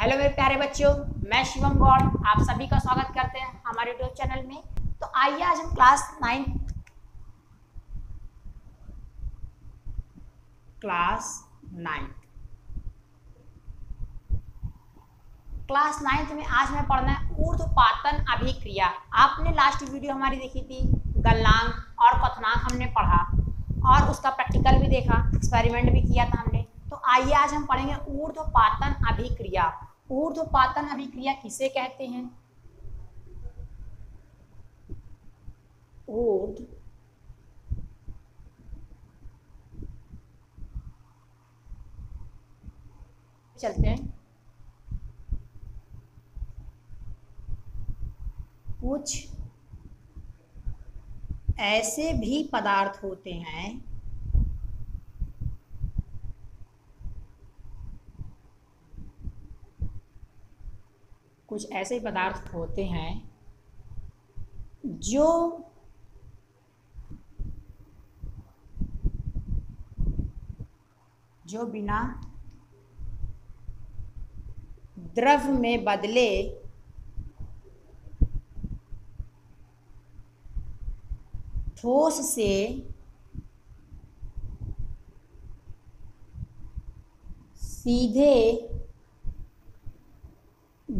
Hello मेरे प्यारे बच्चों, मैं शिवम गौड़ आप सभी का स्वागत करते हैं हमारे यूट्यूब चैनल में। तो आइए आज हम क्लास नाइन्थ में आज हमें पढ़ना है ऊर्ध्वपातन अभिक्रिया। आपने लास्ट वीडियो हमारी देखी थी, गलनांक और क्वथनांक हमने पढ़ा और उसका प्रैक्टिकल भी देखा, एक्सपेरिमेंट भी किया था हमने। तो आइए आज हम पढ़ेंगे ऊर्ध्वपातन अभिक्रिया। ऊर्ध्वपातन अभिक्रिया किसे कहते हैं? ऊर्ध्व चलते हैं। कुछ ऐसे भी पदार्थ होते हैं जो बिना द्रव में बदले ठोस से सीधे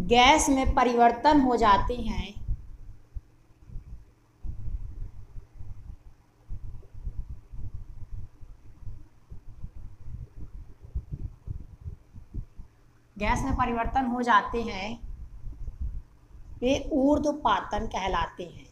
गैस में परिवर्तन हो जाते हैं, वे ऊर्ध्वपातन कहलाते हैं।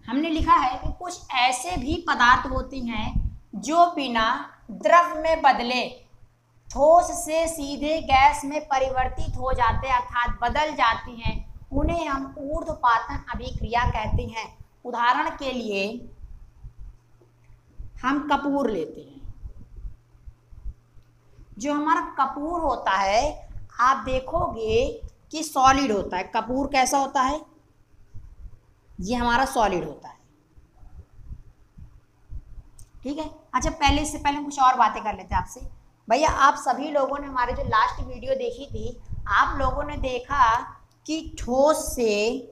हमने लिखा है कि कुछ ऐसे भी पदार्थ होते हैं जो बिना द्रव में बदले ठोस से सीधे गैस में परिवर्तित हो जाते अर्थात बदल जाती हैं, उन्हें हम ऊर्ध्वपातन अभिक्रिया कहते हैं। उदाहरण के लिए हम कपूर लेते हैं। जो हमारा कपूर होता है आप देखोगे कि सॉलिड होता है। कपूर कैसा होता है? ये हमारा सॉलिड होता है, ठीक है। अच्छा, इससे पहले कुछ और बातें कर लेते हैं आपसे। भैया आप सभी लोगों ने हमारे जो लास्ट वीडियो देखी थी, आप लोगों ने देखा कि ठोस से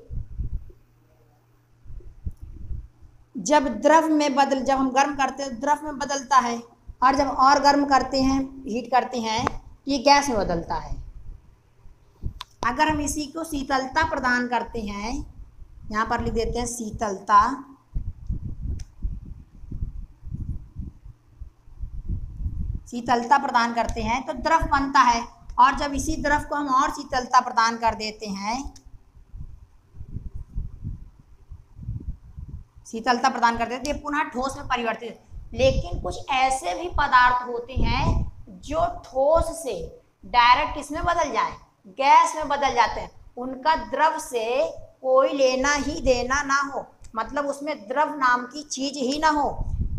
जब हम गर्म करते हैं द्रव में बदलता है, और जब और गर्म करते हैं, हीट करते हैं, ये गैस में बदलता है। अगर हम इसी को शीतलता प्रदान करते हैं, यहाँ पर लिख देते हैं शीतलता प्रदान करते हैं तो द्रव बनता है, और जब इसी द्रव को हम और शीतलता प्रदान कर देते हैं, ये पुनः ठोस में परिवर्तित। लेकिन कुछ ऐसे भी पदार्थ होते हैं जो ठोस से डायरेक्ट किसमें बदल जाए? गैस में बदल जाते हैं। उनका द्रव से कोई लेना ही देना ना हो, मतलब उसमें द्रव नाम की चीज ही ना हो।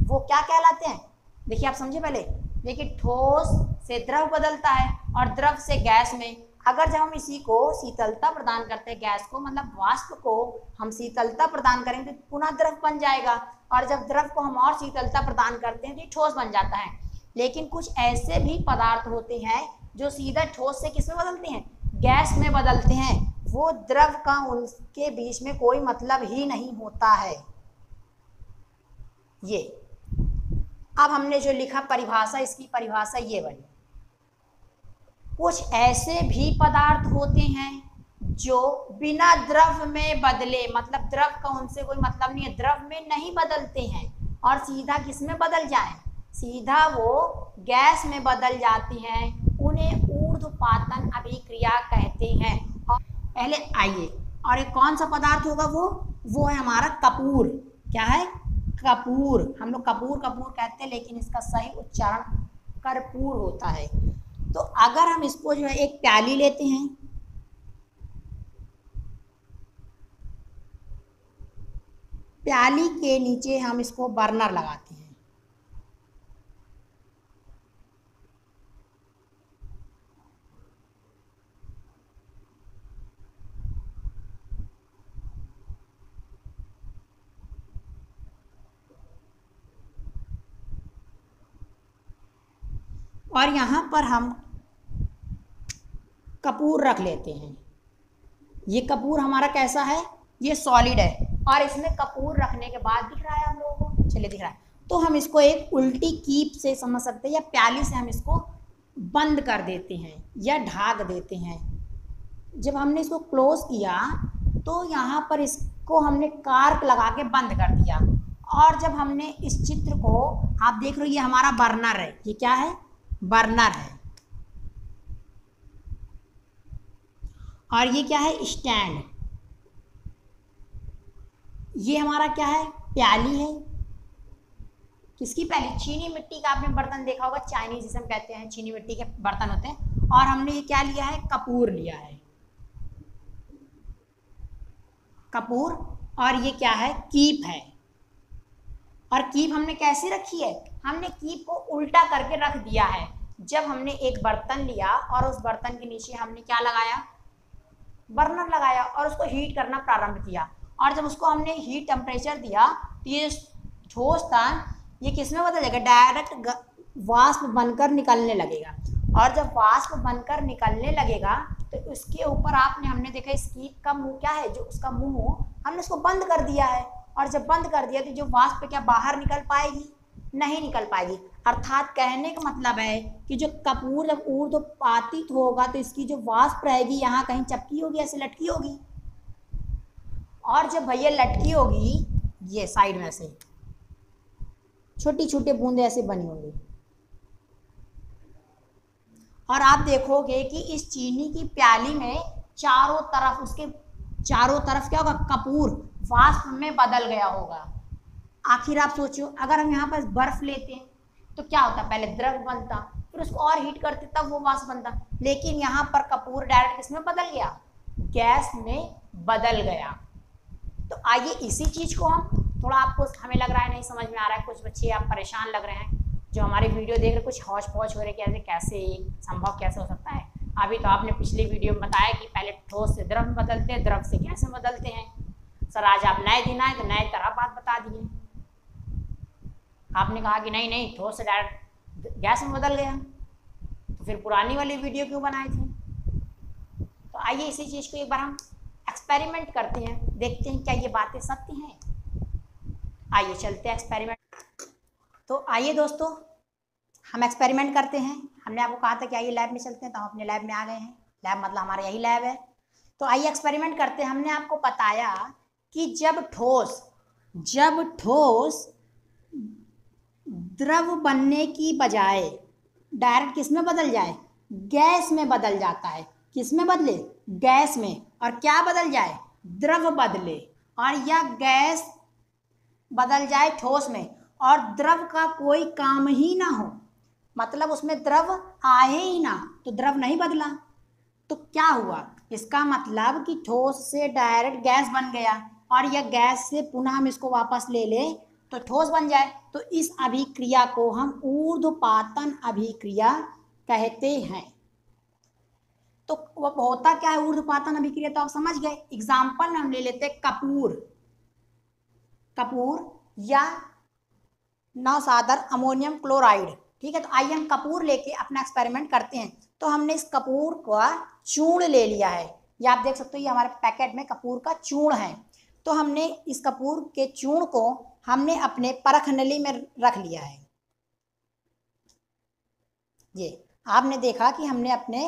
वो क्या कहलाते हैं? देखिए आप समझे पहले। देखिए, ठोस से द्रव बदलता है और द्रव से गैस में। अगर जब हम इसी को शीतलता प्रदान करते हैं, गैस को मतलब वाष्प को हम शीतलता प्रदान करेंगे तो पुनः द्रव बन जाएगा, और जब द्रव को हम और शीतलता प्रदान करते हैं तो ठोस बन जाता है। लेकिन कुछ ऐसे भी पदार्थ होते हैं जो सीधा ठोस से किसमें बदलते हैं? गैस में बदलते हैं। वो द्रव का उनके बीच में कोई मतलब ही नहीं होता है। ये अब हमने जो लिखा परिभाषा, इसकी परिभाषा ये बनी। कुछ ऐसे भी पदार्थ होते हैं जो बिना द्रव में बदले, मतलब द्रव का उनसे कोई मतलब नहीं है, द्रव में नहीं बदलते हैं और सीधा किस में बदल जाए? सीधा वो गैस में बदल जाती हैं, उन्हें ऊर्ध्वपातन अभिक्रिया कहते हैं। और पहले आइए, और एक कौन सा पदार्थ होगा? वो है हमारा कपूर। क्या है? कपूर। हम लोग कपूर कहते हैं, लेकिन इसका सही उच्चारण कर्पूर होता है। तो अगर हम इसको जो है एक प्याली लेते हैं, प्याली के नीचे हम इसको बर्नर लगाते हैं, और यहाँ पर हम कपूर रख लेते हैं। ये कपूर हमारा कैसा है, ये सॉलिड है, और इसमें कपूर रखने के बाद दिख रहा है हम लोगों को, चलिए दिख रहा है, तो हम इसको एक उल्टी कीप से समझ सकते हैं या प्याली से हम इसको बंद कर देते हैं या ढाक देते हैं। जब हमने इसको क्लोज किया तो यहाँ पर इसको हमने कार्क लगा के बंद कर दिया, और जब हमने इस चित्र को, आप देख रहे हो ये हमारा बर्नर है, ये क्या है, बर्नर है, और ये क्या है, स्टैंड, ये हमारा क्या है, प्याली है। किसकी प्याली, चीनी मिट्टी का आपने बर्तन देखा होगा, चाइनीज जिसे हम कहते हैं, चीनी मिट्टी के बर्तन होते हैं, और हमने ये क्या लिया है, कपूर लिया है, कपूर, और ये क्या है, कीप है। और कीप हमने कैसे रखी है, हमने कीप को उल्टा करके रख दिया है। जब हमने एक बर्तन लिया और उस बर्तन के नीचे हमने क्या लगाया, बर्नर लगाया, और उसको हीट करना प्रारंभ किया, और जब उसको हमने हीट टेम्परेचर दिया तो ये ठोस था, ये किस में बदल जाएगा, डायरेक्ट वाष्प बनकर निकलने लगेगा, और जब वाष्प बनकर निकलने लगेगा तो उसके ऊपर आपने, हमने देखा इस कीप का मुंह क्या है, जो उसका मुंह हमने उसको बंद कर दिया है, और जब बंद कर दिया तो जो वाष्प क्या बाहर निकल पाएगी, नहीं निकल पाएगी। अर्थात कहने का मतलब है कि जो कपूर जब ऊर्ध्वपातित होगा तो इसकी जो वाष्प रहेगी यहाँ कहीं चपकी होगी, ऐसे लटकी होगी, और जब भैया लटकी होगी ये साइड में से छोटी छोटी बूंदे ऐसे बनी होंगी, और आप देखोगे कि इस चीनी की प्याली में चारों तरफ, उसके चारों तरफ क्या होगा, कपूर वाष्प में बदल गया होगा। आखिर आप सोचो, अगर हम यहाँ पर बर्फ लेते हैं तो क्या होता, पहले द्रव बनता, फिर उसको और हीट करते तब वो वाष्प बनता, लेकिन यहाँ पर कपूर डायरेक्ट किसमें बदल गया, गैस में बदल गया। तो आइए इसी चीज को हम थोड़ा, आपको हमें लग रहा है नहीं समझ में आ रहा है, कुछ बच्चे आप परेशान लग रहे हैं जो हमारे वीडियो देख रहे, कुछ हौच पौच हो रहे, कैसे कैसे संभव कैसे हो सकता है। अभी तो आपने पिछली वीडियो में बताया कि पहले ठोस से द्रव में बदलते हैं, द्रव से गैस में बदलते हैं। सर आज आप नए दिन आए तो नए तरह बात बता दिए, आपने कहा कि नहीं नहीं ठोस से डायरेक्ट गैस में बदल गया, तो फिर पुरानी वाली वीडियो क्यों बनाई थी। तो आइए इसी चीज़ को एक बार हम एक्सपेरिमेंट करते हैं, देखते हैं क्या ये बातें सत्य हैं। आइए चलते हैं एक्सपेरिमेंट। तो आइए दोस्तों हम एक्सपेरिमेंट करते हैं। हमने आपको कहा था कि आइए लैब में चलते हैं, तो हम अपने लैब में आ गए हैं। लैब मतलब हमारा यही लैब है। तो आइए एक्सपेरिमेंट करते हैं। हमने आपको बताया कि जब ठोस द्रव बनने की बजाय डायरेक्ट किस में बदल जाए, गैस में बदल जाता है। किस में बदले, गैस में। और क्या बदल जाए, द्रव बदले, और या गैस बदल जाए ठोस में, और द्रव का कोई काम ही ना हो, मतलब उसमें द्रव आए ही ना, तो द्रव नहीं बदला। तो क्या हुआ, इसका मतलब कि ठोस से डायरेक्ट गैस बन गया, और यह गैस से पुनः हम इसको वापस ले लें तो ठोस बन जाए। तो इस अभिक्रिया को हम ऊर्ध्वपातन अभिक्रिया कहते हैं। तो वह होता क्या है ऊर्ध्वपातन अभिक्रिया, तो आप समझ गए। एग्जाम्पल में हम ले लेते हैं कपूर या नौसादर अमोनियम क्लोराइड। ठीक है, तो आइए हम कपूर लेके अपना एक्सपेरिमेंट करते हैं। तो हमने इस कपूर का चूर्ण ले लिया है, ये आप देख सकते हो, ये हमारे पैकेट में कपूर का चूर्ण है। तो हमने इस कपूर के चूर्ण को हमने अपने परख नली में रख लिया है। ये आपने देखा कि हमने अपने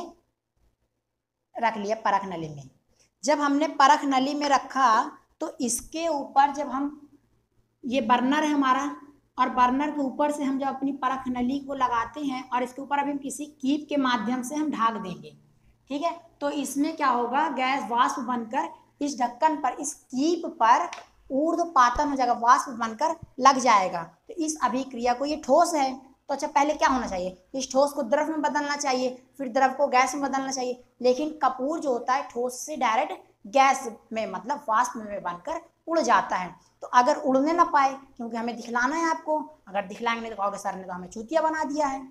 रख लिया परख नली में। जब हमने परख नली में रखा तो इसके ऊपर जब हम, ये बर्नर है हमारा, और बर्नर के ऊपर से हम जब अपनी परख नली को लगाते हैं और इसके ऊपर अभी हम किसी कीप के माध्यम से हम ढाक देंगे। ठीक है, तो इसमें क्या होगा, गैस वाष्प बनकर इस ढक्कन पर, इस कीप पर ऊर्ध्वपातन हो जाएगा, वाष्प बनकर लग जाएगा। तो इस अभिक्रिया को, ये ठोस है तो अच्छा पहले क्या होना चाहिए, इस ठोस को द्रव में बदलना चाहिए, फिर द्रव को गैस में बदलना चाहिए। लेकिन कपूर जो होता है ठोस से डायरेक्ट गैस में, मतलब वाष्प में बनकर उड़ जाता है। तो अगर उड़ने ना पाए, क्योंकि हमें दिखलाना है आपको, अगर दिखलाएंगे नहीं तो कहोगे सर ने तो हमें चूतिया बना दिया है।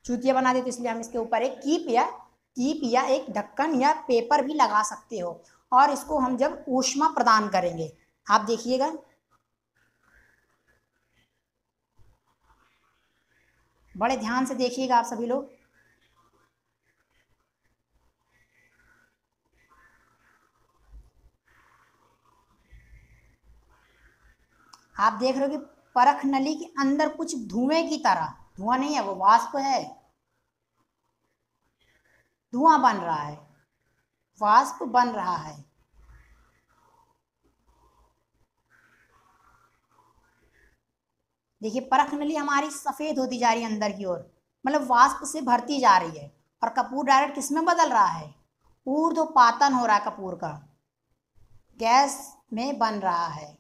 चूतिया बना दिया, तो इसलिए हम इसके ऊपर एक कीप या एक ढक्कन या पेपर भी लगा सकते हो। और इसको हम जब ऊष्मा प्रदान करेंगे, आप देखिएगा, बड़े ध्यान से देखिएगा आप सभी लोग। आप देख रहे हो कि परख नली के अंदर कुछ धुएं की तरह, धुआं नहीं है वो वाष्प है, धुआं बन रहा है, वाष्प बन रहा है। देखिए परख नली हमारी सफेद होती जा रही है अंदर की ओर, मतलब वाष्प से भरती जा रही है। और कपूर डायरेक्ट किस में बदल रहा है? ऊर्ध्वपातन हो रहा है कपूर का, गैस में बन रहा है।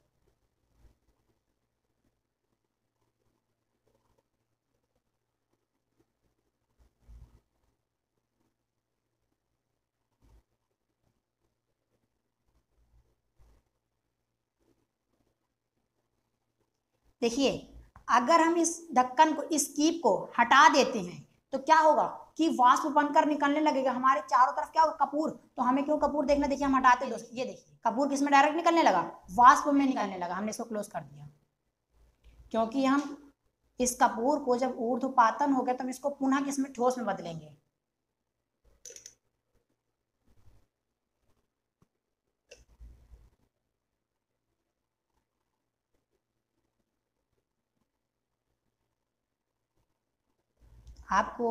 देखिए अगर हम इस ढक्कन को, इस कीप को हटा देते हैं तो क्या होगा कि वाष्प बनकर निकलने लगेगा हमारे चारों तरफ। क्या होगा? कपूर। तो हमें क्यों कपूर देखना, देखिए हम हटाते हैं दोस्तों, ये देखिए कपूर किस में डायरेक्ट निकलने लगा? वाष्प में निकलने लगा। हमने इसको क्लोज कर दिया क्योंकि हम इस कपूर को जब ऊर्ध्वपातन हो गया तो हम इसको पुनः किसमें, ठोस में बदलेंगे। आपको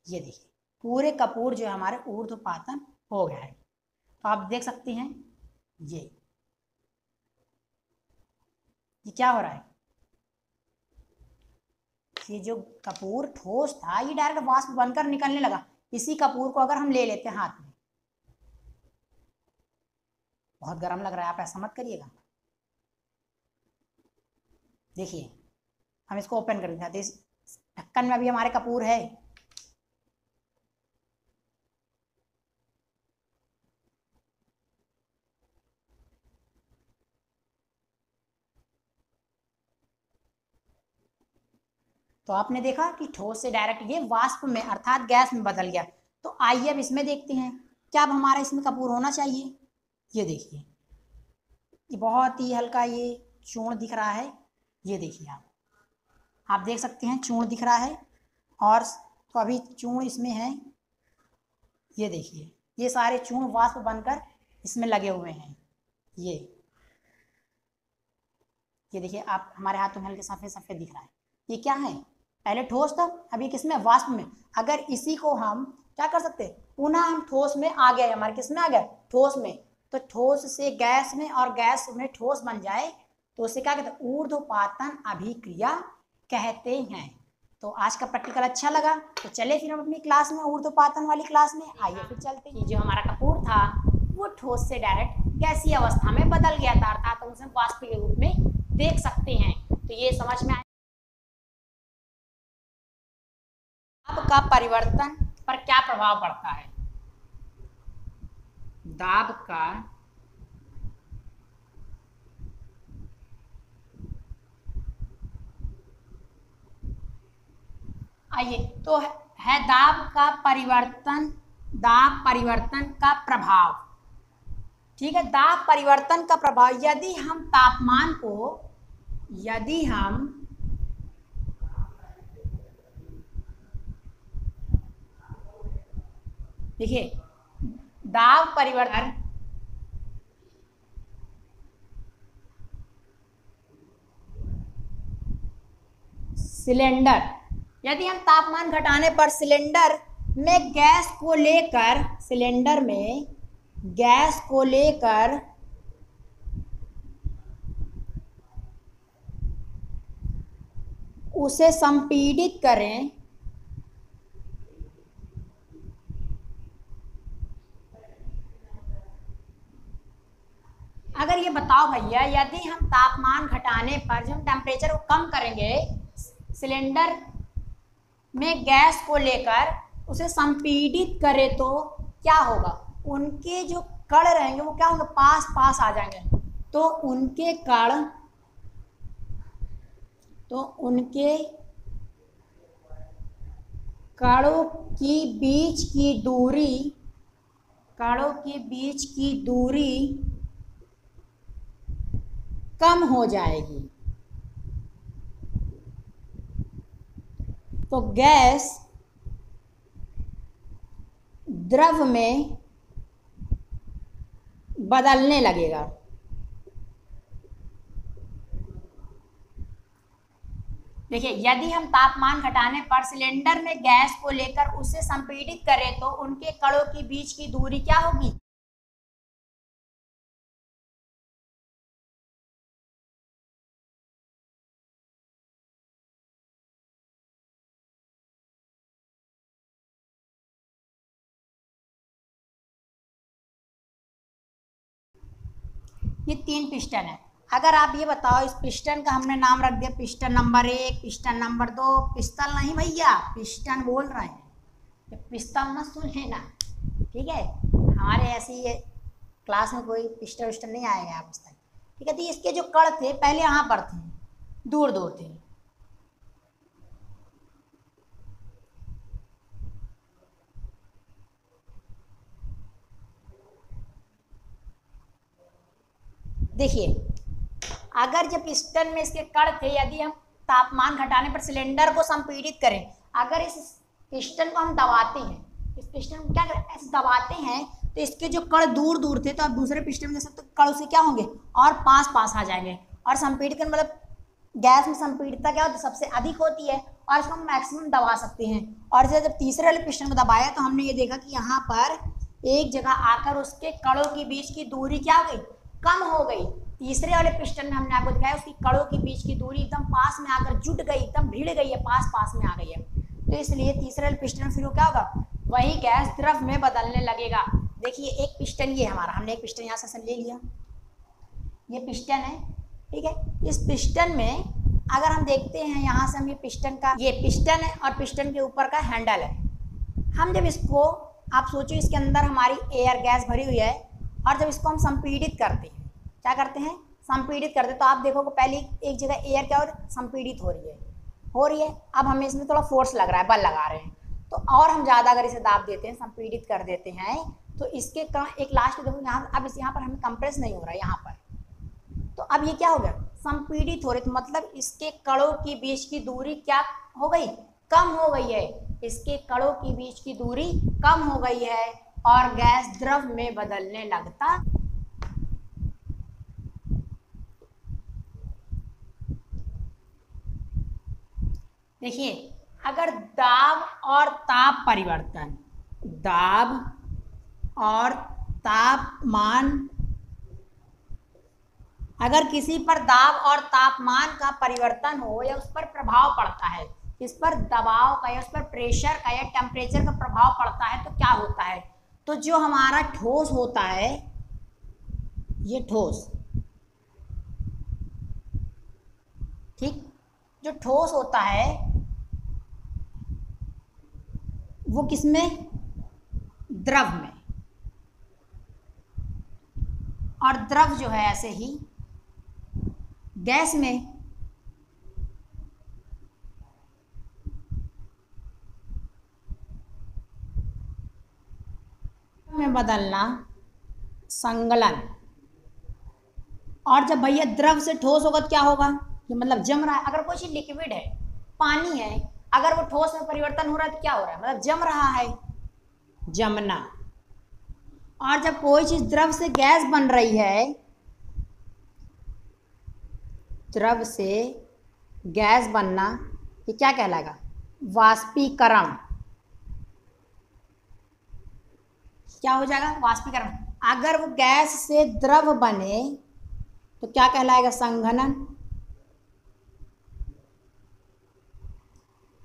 ये देखिए पूरे कपूर जो है हमारे ऊर्ध्वपातन हो गया है। तो आप देख सकते हैं ये क्या हो रहा है। ये जो कपूर ठोस था ये डायरेक्ट वाष्प बनकर निकलने लगा। इसी कपूर को अगर हम ले लेते हैं हाथ में, बहुत गर्म लग रहा है, आप ऐसा मत करिएगा। देखिए हम इसको ओपन कर देते हैं, इस ढक्कन में अभी हमारे कपूर है। तो आपने देखा कि ठोस से डायरेक्ट ये वाष्प में अर्थात गैस में बदल गया। तो आइए अब इसमें देखते हैं क्या अब हमारा इसमें कपूर होना चाहिए। ये देखिए ये बहुत ही हल्का ये चूर्ण दिख रहा है। ये देखिए आप देख सकते हैं चूर्ण दिख रहा है। और तो अभी चूर्ण इसमें है। ये देखिए ये सारे चूर्ण वाष्प बनकर इसमें लगे हुए हैं। ये देखिए आप हमारे हाथों में हल्के सफेद सफेद दिख रहा है। ये क्या है? पहले ठोस था, अभी किसमें, वाष्प में। अगर इसी को हम क्या कर सकते हैं, पुनः हम ठोस में आ गए, हमारे किसमें आ गया, ठोस में। तो ठोस से गैस में और गैस में ठोस बन जाए तो उसे क्या कहते हैं, ऊर्ध्वपातन अभिक्रिया कहते हैं। तो आज का प्रैक्टिकल अच्छा लगा तो चले फिर हम अपनी क्लास में, ऊर्ध्वपातन वाली क्लास में। आइए फिर चलते हैं। जो हमारा कपूर था वो ठोस से डायरेक्ट गैसीय अवस्था में बदल गया था, अर्थात हम उसे वाष्प के रूप में देख सकते हैं। तो ये समझ में आया। दाब का परिवर्तन पर क्या प्रभाव पड़ता है? दाब का आइए तो है दाब का परिवर्तन, दाब परिवर्तन का प्रभाव। ठीक है, दाब परिवर्तन का प्रभाव, यदि हम तापमान को, यदि हम देखिए दाब परिवर्तन सिलेंडर, यदि हम तापमान घटाने पर सिलेंडर में गैस को लेकर, सिलेंडर में गैस को लेकर उसे संपीड़ित करें, अगर ये बताओ भैया, यदि हम तापमान घटाने पर, जब हम टेम्परेचर को कम करेंगे सिलेंडर में गैस को लेकर उसे संपीड़ित करें तो क्या होगा, उनके जो कण रहेंगे वो क्या होंगे, पास पास आ जाएंगे। तो उनके कण, तो उनके कणों की बीच की दूरी, कणों के बीच की दूरी कम हो जाएगी। तो गैस द्रव में बदलने लगेगा। देखिए, यदि हम तापमान घटाने पर सिलेंडर में गैस को लेकर उसे संपीड़ित करें तो उनके कणों के बीच की दूरी क्या होगी? ये 3 पिस्टन है। अगर आप ये बताओ, इस पिस्टन का हमने नाम रख दिया पिस्टन नंबर 1, पिस्टन नंबर 2। पिस्तल नहीं भैया, पिस्टन बोल रहे हैं, पिस्तल ना सुन लेना, ठीक है। हमारे ऐसी ये क्लास में कोई पिस्टन विस्टन नहीं आएगा आप तक, ठीक है। तो इसके जो कण थे पहले यहाँ पर थे, दूर दूर थे। देखिए, अगर जब पिस्टन में इसके कण थे, यदि हम तापमान घटाने पर सिलेंडर को संपीड़ित करें, अगर इस पिस्टन को हम दबाते हैं, इस पिस्टन को क्या करें, ऐसे दबाते हैं, तो इसके जो कण दूर दूर थे, तो आप दूसरे पिस्टन में जैसे तो कण से क्या होंगे और पास पास आ जाएंगे। और संपीड़ित करने मतलब गैस में संपीड़ितता क्या होती है, सबसे अधिक होती है, और इसको हम मैक्सिमम दबा सकते हैं। और जब तीसरे वाले पिस्टन को दबाया तो हमने ये देखा कि यहाँ पर एक जगह आकर उसके कणों के बीच की दूरी क्या हो गई, कम हो गई। तीसरे वाले पिस्टन में हमने आपको दिखाया उसकी कणों के बीच की दूरी एकदम पास में आकर जुट गई, एकदम भिड़ गई है, पास पास में आ गई है। तो इसलिए तीसरे वाले पिस्टन में फिर वो क्या होगा, वही गैस द्रव में बदलने लगेगा। देखिए, एक पिस्टन ये हमारा, हमने एक पिस्टन यहाँ से ले लिया, ये पिस्टन है, ठीक है। इस पिस्टन में अगर हम देखते हैं, यहाँ से हम ये पिस्टन है और पिस्टन के ऊपर का हैंडल है। हम जब इसको, आप सोचो इसके अंदर हमारी एयर गैस भरी हुई है, और जब इसको हम संपीड़ित करते हैं, क्या करते हैं, संपीड़ित करते, तो आप देखोगे पहले एक जगह एयर क्या हो रही है, संपीड़ित हो रही है। अब हमें इसमें थोड़ा फोर्स लग रहा है, बल लगा रहे हैं, तो और हम ज़्यादा अगर इसे दाब देते हैं, संपीड़ित कर देते हैं, तो इसके कण एक लास्ट देखो यहाँ, अब यहाँ पर हमें कंप्रेस नहीं हो रहा है यहाँ पर, तो अब ये क्या हो गया, संपीड़ित हो रही, तो मतलब इसके कणों के बीच की दूरी क्या हो गई, कम हो गई है। इसके कणों के बीच की दूरी कम हो गई है और गैस द्रव में बदलने लगता। देखिए, अगर दाब और ताप परिवर्तन, दाब और तापमान, अगर किसी पर दाब और तापमान का परिवर्तन हो या उस पर प्रभाव पड़ता है, इस पर दबाव का या उस पर प्रेशर का या टेम्परेचर का प्रभाव पड़ता है, तो क्या होता है, तो जो हमारा ठोस होता है, ये ठोस, ठीक, जो ठोस होता है वो किसमें, द्रव में, और द्रव जो है ऐसे ही गैस में बदलना संगलन। और जब भैया द्रव से ठोस होगा तो क्या होगा, ये मतलब जम रहा है। अगर कोई चीज लिक्विड है, पानी है, अगर वो ठोस में परिवर्तन हो रहा है तो क्या हो रहा है, मतलब जम रहा है, जमना। और जब कोई चीज द्रव से गैस बन रही है, द्रव से गैस बनना, ये क्या कहलाएगा, वाष्पीकरण। क्या हो जाएगा, वाष्पीकरण। अगर वो गैस से द्रव बने तो क्या कहलाएगा, संघनन।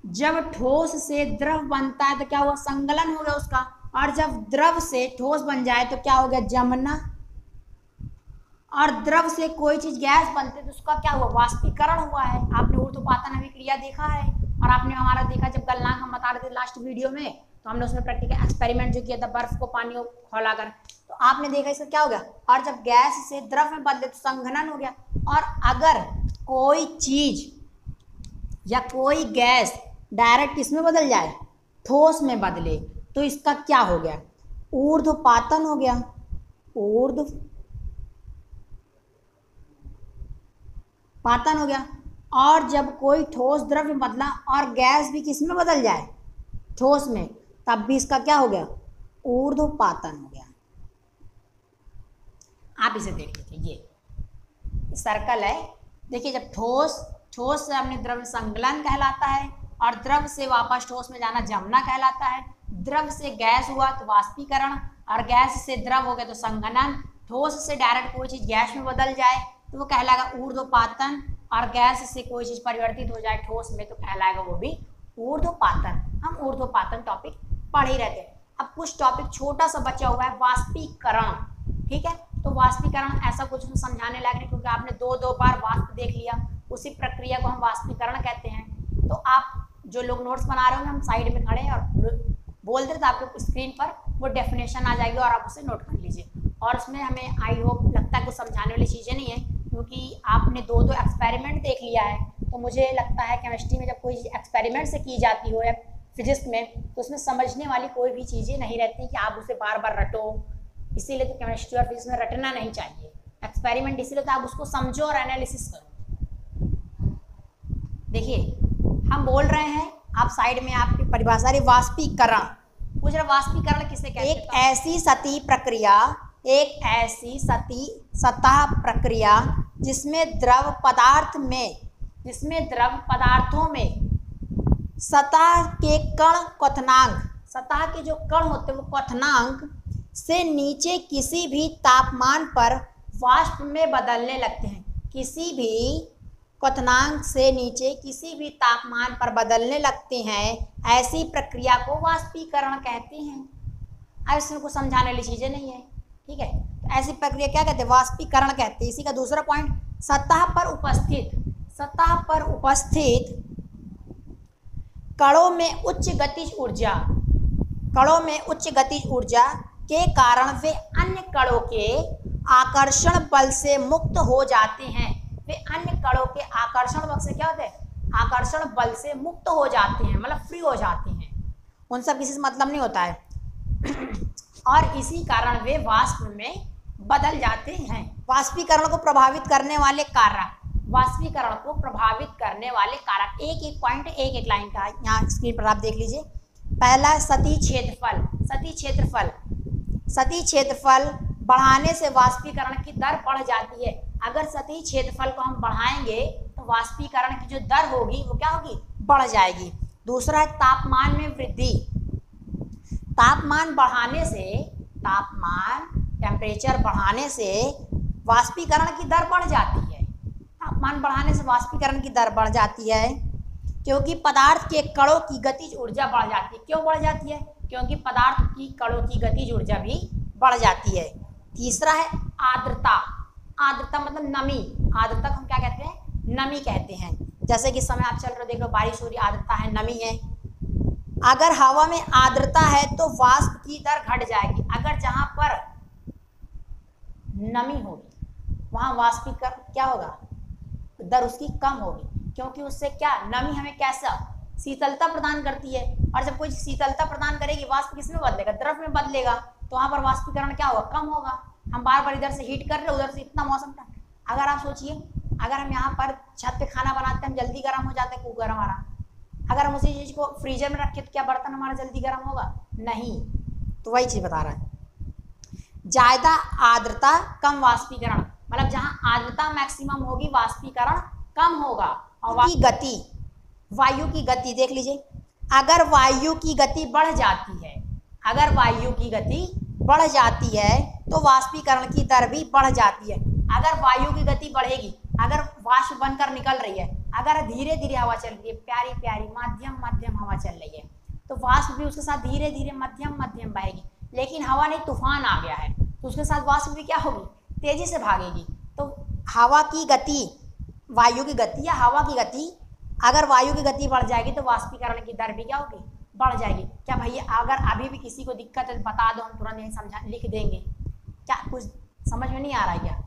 जब ठोस से द्रव बनता है तो क्या हुआ, संगलन हो गया उसका। और जब द्रव से ठोस बन जाए तो क्या हो गया, जमना। और द्रव से कोई चीज गैस बनते तो उसका क्या हुआ, वाष्पीकरण हुआ है। आपने ऊर्ध्वपातन अभिक्रिया देखा है, और आपने हमारा देखा जब गलनांक हम बता रहे थे लास्ट वीडियो में, तो हमने उसमें प्रैक्टिकल एक्सपेरिमेंट जो किया था, बर्फ को पानी खौलाकर, तो आपने देखा इसका क्या हो गया। और जब गैस से द्रव में बदले तो संघनन हो गया। और अगर कोई चीज या कोई गैस डायरेक्ट किसमें बदल जाए, ठोस में बदले, तो इसका क्या हो गया, ऊर्ध्वपातन हो गया। पातन हो गया। और जब कोई ठोस द्रव्य में बदला और गैस भी किस में बदल जाए, ठोस में, तब भी इसका क्या हो गया, ऊर्ध्वपातन हो गया। आप इसे देख लीजिए, ये सर्कल है। देखिए जब ठोस से हमने द्रव्य संकलन कहलाता है, और द्रव से वापस ठोस में जाना जमना कहलाता है। द्रव से गैस हुआ तो वाष्पीकरण, और गैस से द्रव हो गया तो संघनन। ठोस से डायरेक्ट कोई चीज गैस में बदल जाए तो वो कहलाएगा ऊर्ध्वपातन, और गैस से कोई चीज परिवर्तित हो जाए ठोस में तो कहलाएगा वो भी ऊर्ध्वपातन। हम ऊर्ध्वपातन टॉपिक पढ़ ही रहते हैं। अब कुछ टॉपिक छोटा सा बचा हुआ है, वाष्पीकरण। ठीक है, तो वाष्पीकरण ऐसा कुछ समझाने लायक नहीं, क्योंकि आपने दो बार वाष्प देख लिया, उसी प्रक्रिया को हम वाष्पीकरण कहते हैं। तो आप जो लोग नोट्स बना रहे होंगे, हम साइड में खड़े हैं और बोल देते, तो आपको स्क्रीन पर वो डेफिनेशन आ जाएगी और आप उसे नोट कर लीजिए। और उसमें हमें आई होप लगता है कुछ समझाने वाली चीज़ें नहीं है, क्योंकि आपने दो एक्सपेरिमेंट देख लिया है। तो मुझे लगता है केमिस्ट्री में जब कोई एक्सपेरिमेंट से की जाती हो या फिजिक्स में, तो उसमें समझने वाली कोई भी चीज़ें नहीं रहती कि आप उसे बार बार रटो। इसीलिए तो केमिस्ट्री और फिजिक्स में रटना नहीं चाहिए एक्सपेरिमेंट, इसीलिए तो आप उसको समझो और एनालिसिस करो। देखिए हम बोल रहे हैं, आप साइड में आपकी परिभाषा रही वाष्पीकरण, पूछ रहे वाष्पीकरण किसे कहते हैं? एक ऐसी सतह प्रक्रिया जिसमें द्रव पदार्थों में सतह के कण क्वथनांक, सतह के जो कण होते हैं वो क्वथनांक से नीचे किसी भी तापमान पर वाष्प में बदलने लगते हैं। किसी भी क्वथनांक से नीचे किसी भी तापमान पर बदलने लगते हैं, ऐसी प्रक्रिया को वाष्पीकरण कहते हैं। अब इसमें कुछ समझाने वाली चीज़ें नहीं है, ठीक है। तो ऐसी प्रक्रिया क्या कहते हैं? वाष्पीकरण कहते हैं। इसी का दूसरा पॉइंट, सतह पर उपस्थित कणों में उच्च गतिज ऊर्जा के कारण वे अन्य कणों के आकर्षण बल से मुक्त हो जाते हैं। वे अन्य कणों के आकर्षण बल से क्या होते हैं? आकर्षण बल से मुक्त हो जाते हैं, मतलब फ्री हो जाते हैं, उन सब किसी से मतलब नहीं होता है। और इसी कारण वे वाष्प में बदल जाते हैं। वाष्पीकरण को प्रभावित करने वाले कारक, एक एक पॉइंट एक एक लाइन का यहाँ स्क्रीन पर आप देख लीजिए। पहला सतही क्षेत्रफल बढ़ाने से वाष्पीकरण की दर बढ़ जाती है। अगर सतही क्षेत्रफल को हम बढ़ाएंगे तो वाष्पीकरण की जो दर होगी वो क्या होगी? बढ़ जाएगी। दूसरा है तापमान में वृद्धि। टेम्परेचर बढ़ाने से वाष्पीकरण की दर बढ़ जाती है। तापमान बढ़ाने से वाष्पीकरण की दर बढ़ जाती है, क्योंकि पदार्थ के कणों की गतिज ऊर्जा बढ़ जाती है। क्यों बढ़ जाती है? क्योंकि पदार्थ की कणों की गतिज ऊर्जा भी बढ़ जाती है। तीसरा है आर्द्रता मतलब नमी। आर्द्रता को हम क्या कहते हैं? नमी कहते हैं। जैसे कि समय आप चल रहे हो, देखो बारिश हो रही, आर्द्रता है, नमी है। अगर हवा में आर्द्रता है तो वाष्प की दर घट जाएगी। अगर जहां पर नमी होगी वहां वाष्पीकरण क्या होगा? दर उसकी कम होगी, क्योंकि उससे क्या, नमी हमें कैसा शीतलता प्रदान करती है। और जब कोई शीतलता प्रदान करेगी, वाष्प किस में बदलेगा? द्रव में बदलेगा, तो वहां पर वाष्पीकरण क्या होगा? कम होगा। हम बार बार इधर से हीट कर रहे हैं, उधर से इतना मौसम का। अगर आप सोचिए, अगर हम यहाँ पर छत पे खाना बनाते हैं, हम जल्दी गर्म हो जाते हैं कुकर हमारा। अगर हम उसी चीज को फ्रीजर में रखें तो क्या बर्तन हमारा जल्दी गर्म होगा? नहीं। तो वही चीज बता रहा है। ज्यादा आर्द्रता कम वाष्पीकरण, मतलब जहां आर्द्रता मैक्सिमम होगी वाष्पीकरण कम होगा। और वायु की गति देख लीजिए। अगर वायु की गति बढ़ जाती है तो वाष्पीकरण की दर भी बढ़ जाती है। अगर वायु की गति बढ़ेगी, अगर वाष्प बनकर निकल रही है, अगर धीरे धीरे हवा चल रही है, प्यारी प्यारी मध्यम हवा चल रही है, तो वाष्प भी उसके साथ धीरे धीरे मध्यम बहेगी। लेकिन हवा नहीं, तूफान आ गया है, तो उसके साथ वाष्प भी क्या होगी? तेजी से भागेगी। तो हवा की गति, वायु की गति या हवा की गति, अगर वायु की गति बढ़ जाएगी तो वाष्पीकरण की दर भी क्या होगी? बढ़ जाएगी। क्या भैया अगर अभी भी किसी को दिक्कत है तो बता दो, हम तुरंत यही समझा लिख देंगे। क्या कुछ समझ में नहीं आ रहा है क्या?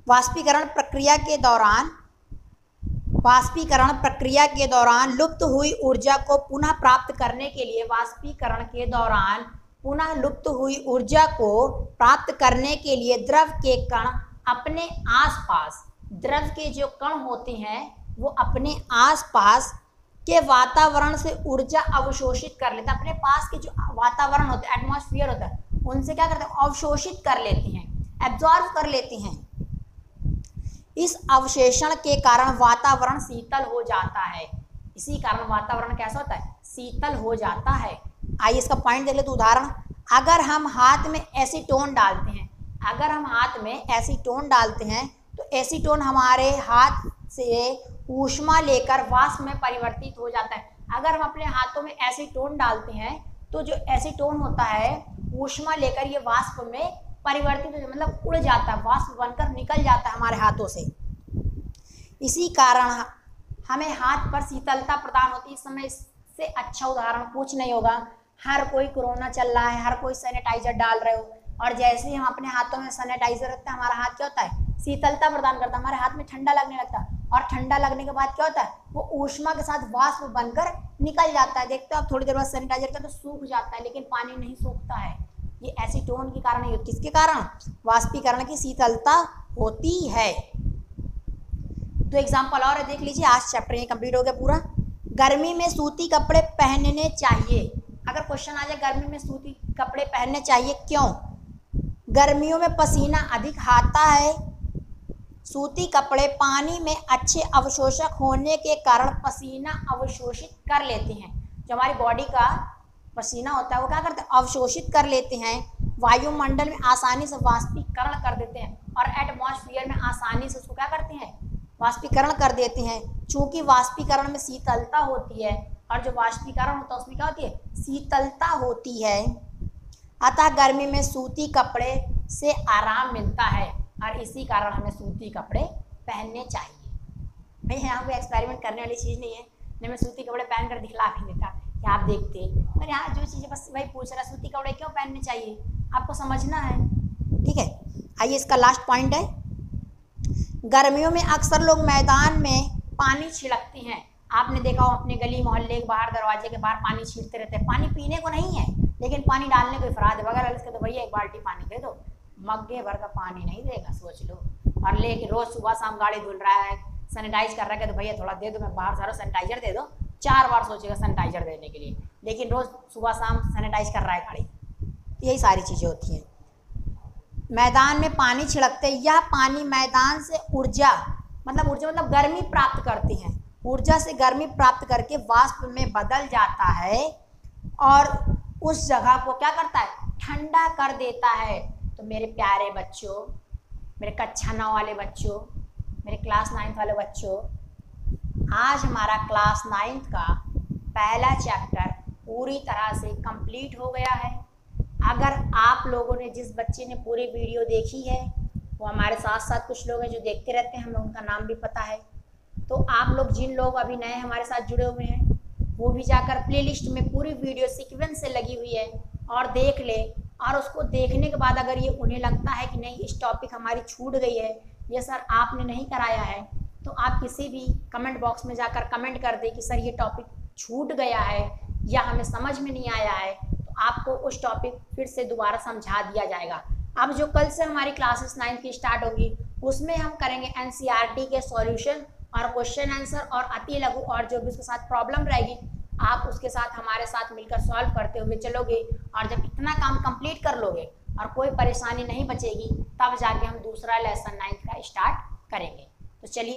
वाष्पीकरण प्रक्रिया के दौरान लुप्त हुई ऊर्जा को पुनः प्राप्त करने के लिए, वाष्पीकरण के दौरान पुनः लुप्त हुई ऊर्जा को प्राप्त करने के लिए द्रव के कण अपने आसपास द्रव के जो कण होते हैं वो अपने आसपास के वातावरण से ऊर्जा अवशोषित कर लेते हैं। अपने पास के जो वातावरण होता है, एटमॉस्फेयर होता है, उनसे क्या करते हैं, अवशोषित कर लेते हैं, एब्जॉर्ब कर लेते हैं। इस अवशेषण के कारण वातावरण शीतल हो जाता है। इसी कारण वातावरण कैसा होता है, शीतल हो जाता है। आइए इसका पॉइंट देख ले तो उदाहरण, अगर हम हाथ में एसीटोन डालते हैं, अगर हम हाथ में एसीटोन डालते हैं तो एसीटोन हमारे हाथ से ऊष्मा लेकर वाष्प में परिवर्तित हो जाता है। अगर हम अपने हाथों में एसीटोन डालते हैं तो जो एसीटोन होता है ऊष्मा लेकर ये वाष्प में परिवर्तित हो, मतलब उड़ जाता है, वाष्प बनकर निकल जाता है हमारे हाथों से। इसी कारण हमें हाथ पर शीतलता प्रदान होती है। इस समय इससे अच्छा उदाहरण कुछ नहीं होगा। हर कोई कोरोना चल रहा है, हर कोई सैनिटाइजर डाल रहे हो, और जैसे ही हम अपने हाथों में सैनिटाइजर रखते हैं हमारा हाथ क्या होता है, शीतलता प्रदान करता है, हमारे हाथ में ठंडा लगने लगता है, और ठंडा लगने के बाद क्या होता है, वो ऊष्मा के साथ वाष्प बनकर निकल जाता है। देखते हो आप थोड़ी देर बाद सैनिटाइजर का तो सूख जाता है, लेकिन पानी नहीं सूखता है। ये एसीटोन के कारण ही, किसके कारण, वाष्पीकरण की शीतलता होती है। तो एग्जाम्पल और है, देख लीजिए, आज चैप्टर ये कंप्लीट हो गया पूरा। गर्मी में सूती कपड़े पहनने चाहिए। अगर क्वेश्चन आ जाए गर्मी में सूती कपड़े पहनने चाहिए क्यों, गर्मियों में पसीना अधिक आता है। सूती कपड़े पानी में अच्छे अवशोषक होने के कारण पसीना अवशोषित कर लेते हैं। जो हमारी बॉडी का पसीना होता है वो क्या करते हैं, अवशोषित कर लेते हैं, वायुमंडल में आसानी से वाष्पीकरण कर देते हैं, और एटमॉस्फेयर में आसानी से उसको क्या करते हैं, वाष्पीकरण कर देते हैं। चूंकि वाष्पीकरण में शीतलता होती है, और जो वाष्पीकरण होता है उसमें क्या होती है, शीतलता होती है। अतः गर्मी में सूती कपड़े से आराम मिलता है, और इसी कारण हमें सूती कपड़े पहनने चाहिए। भाई यहाँ कोई एक्सपेरिमेंट करने वाली चीज़ नहीं है, नहीं मैं सूती कपड़े पहन कर दिखला भी देता कि आप देखते, पर यहाँ जो चीज़ें बस वही पूछ रहा, सूती कपड़े क्यों पहनने चाहिए, आपको समझना है। ठीक है, आइए इसका लास्ट पॉइंट है, गर्मियों में अक्सर लोग मैदान में पानी छिड़कते हैं। आपने देखा हो अपने गली मोहल्ले के बाहर, दरवाजे के बाहर पानी छींटते रहते हैं। पानी पीने को नहीं है, लेकिन पानी डालने को इफराद है, बगैर इसके तो भैया एक बाल्टी पानी दे दो, मग्गे भर का पानी नहीं देगा, सोच लो। और लेके रोज सुबह शाम गाड़ी धुल रहा है, सैनिटाइज कर रहा है, तो भैया थोड़ा दे दो, मैं बाहर सारा सैनिटाइजर दे दो, 4 बार सोचेगा सैनिटाइजर देने के लिए, लेकिन रोज सुबह शाम सैनिटाइज कर रहा है गाड़ी। यही सारी चीज़ें होती हैं। मैदान में पानी छिड़कते, यह पानी मैदान से ऊर्जा मतलब गर्मी प्राप्त करते हैं, ऊर्जा से गर्मी प्राप्त करके वाष्प में बदल जाता है, और उस जगह को क्या करता है, ठंडा कर देता है। तो मेरे प्यारे बच्चों, मेरे कक्षा 9 वाले बच्चों, मेरे क्लास 9th वाले बच्चों, आज हमारा क्लास 9th का पहला चैप्टर पूरी तरह से कंप्लीट हो गया है। अगर आप लोगों ने, जिस बच्चे ने पूरी वीडियो देखी है, वो हमारे साथ साथ कुछ लोग हैं जो देखते रहते हैं, हमें उनका नाम भी पता है। तो आप लोग, जिन लोग अभी नए हमारे साथ जुड़े हुए हैं, वो भी जाकर प्लेलिस्ट में पूरी वीडियो सीक्वेंस से लगी हुई है और देख ले। और उसको देखने के बाद अगर ये उन्हें लगता है कि नहीं इस टॉपिक हमारी छूट गई है, ये सर आपने नहीं कराया है, तो आप किसी भी कमेंट बॉक्स में जाकर कमेंट कर दें कि सर ये टॉपिक छूट गया है या हमें समझ में नहीं आया है, तो आपको उस टॉपिक फिर से दोबारा समझा दिया जाएगा। अब जो कल से हमारी क्लासेस 9th की स्टार्ट होगी, उसमें हम करेंगे NCERT के सॉल्यूशन और क्वेश्चन आंसर और अति लघु, और जो भी उसके साथ प्रॉब्लम रहेगी आप उसके साथ हमारे साथ मिलकर सॉल्व करते हुए चलोगे। और जब इतना काम कंप्लीट कर लोगे और कोई परेशानी नहीं बचेगी, तब जाके हम दूसरा लेसन 9th का स्टार्ट करेंगे। तो चलिए।